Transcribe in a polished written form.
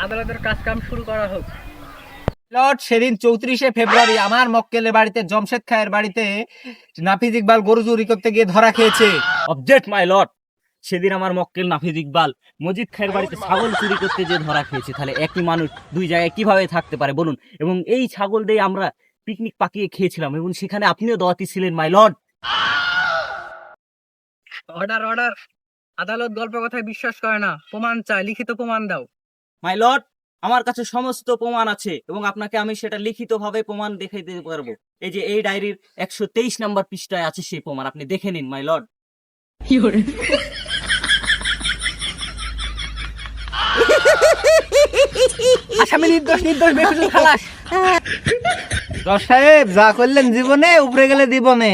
আদালতের কাজ কাম শুরু করা হোক। লর্ড, সেদিন 34শে ফেব্রুয়ারি আমার মক্কেলের বাড়িতে জমশেদ খায়ের বাড়িতে নাফিজ ইকবাল গরু চুরি করতে গিয়ে ধরা খেয়েছে। অবজেক্ট মাই লর্ড, সেদিন আমার মক্কেল নাফিজ ইকবাল মজিদ খায়ের বাড়িতে ছাগল চুরি করতে যে ধরা খেয়েছে, তাহলে একই মানুষ দুই জায়গায় কিভাবে থাকতে পারে বলুন? এবং এই ছাগল দিয়ে আমরা পিকনিক পাকিয়ে খেয়েছিলাম এবং সেখানে আপনিও দাওয়াতি ছিলেন মাই লর্ড। Order order. আদালত গল্প কথায় বিশ্বাস করে না, প্রমাণ চাই, লিখিত প্রমাণ দাও। মাই লর্ড, আমার কাছে সমস্ত প্রমাণ আছে এবং আপনাকে আমি সেটা লিখিতভাবে প্রমাণ দেখাই দিতে পারবো। এই যে এই ডায়েরির 123 নম্বর পৃষ্ঠায় আছে সেই প্রমাণ, আপনি দেখে নিন মাই লর্ড। আসামি নির্দোষ, নির্দোষ বেকসুর খালাস। জজ সাহেব, যা করলেন জীবনে উপরে গেলে দিবনে।